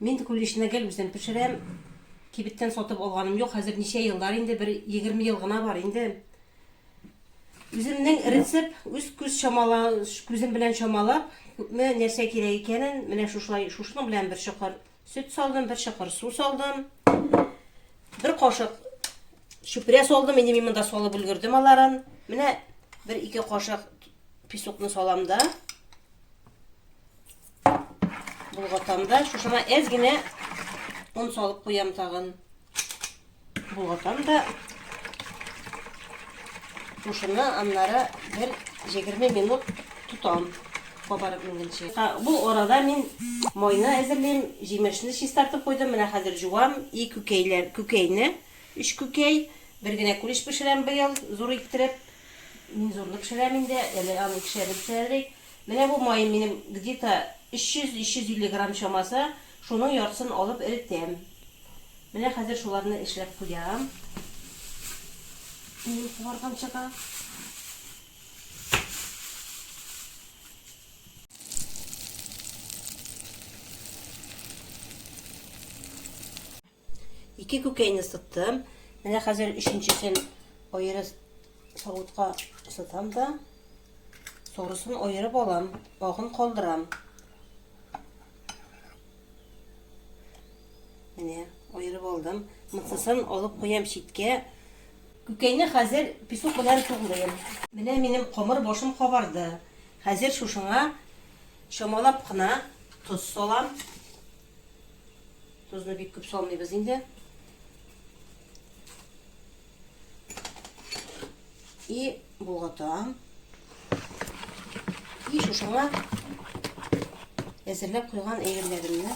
Мен кулишне гел үзем пешерәм. Кибеттән сатып алганым юк. Хәзер ничә еллар инде, бер 20 ел гына бар инде. Үземнең рецепт үз күзем белән чамалап, күпме нәрсә кирәк икәнен, менә шушының белән бер чокыр сөт салдым, бер чокыр су салдым. Бер кашык чүпрә салдым, инде мин монда салып өлгердем аларын. Менә бер 2 кашык песокны салам да. Булгатам да, шушына әз генә он салып куям тагын. Булгатам да. Шушыны аннары бер 20 минут тутам. Кабарып менгенче. Бу арада мин майны әзерлим, җимешне чистартып куйдым. Менә хәзер жуам и күкәйне, 3 күкәй, бер генә кулиш пешерәм быел, зур иттереп. Мин зурлы пешерәм инде, әле аны пешереп пешерик. Менә бу май минем где-то 300-350 грамм чамасы, шуның яртысын алып эретәм. Менә хәзер шуларны эшләп куям. Мин куарганчага. Ике күкәйне ысыттым. Менә хәзер өченчесен аеры савытка ысытам да. Сонысын аерып алам, багын калдырам. Менә аерып алдым. Мытсысын алып куям читкә. Күкәйне хәзер песок белән тугрыйм. Менә минем камыр башым кабарды. Хәзер шушыңа чамалап кына туз салам. Тузны бик күп салмыйбыз инде. И булгатам. И шушыңа әзерләп куйган әйберләремне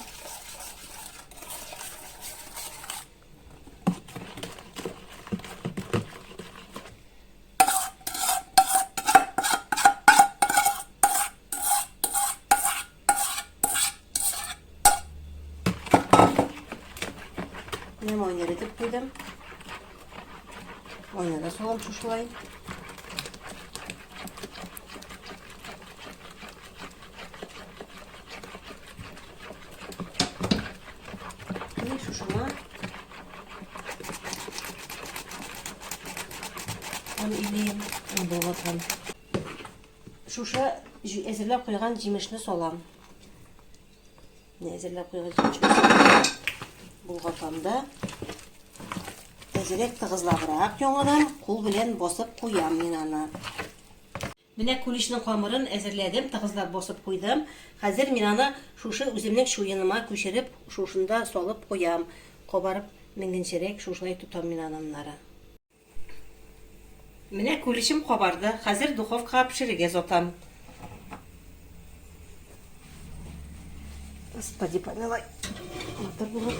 Менә майны эретеп куйдым. Майны да салам шушылай. Шушыңа илем, булгатам. Шушы әзерләп куйган җимешне салам. Әзерләп куйган җимешне булгатам да. Әзерәк тыгызлабрак яңадан кул белән басып куям мин аны. Менә кулишның камырын әзерләдем, тыгызлап басып куйдым. Хәзер мин аны шушы үземнең шуеныма күчереп, шушында салып куям. Кабарып менгенчәрәк шушылай тутам мин аннары. Менә кулишем кабарды. Хәзер духовкага пешерергә затам. Господи, помилуй. Матур булып,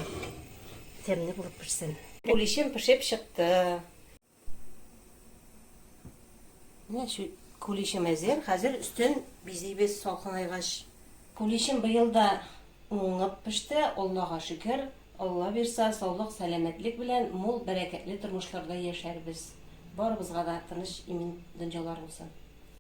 тәмле булып пешсен. Кулишем пешеп чыкты. Менә шу кулишем әзер. Хәзер өстен бизибез салкынайгач. Кулишем быел да уңып пеште. Аллага шөкер. Алла бирсә, саулык, сәламәтлек белән мул бәрәкәтле тормышларда яшәрбез. Барыбызга да тыныч, имин дөньялар булсын.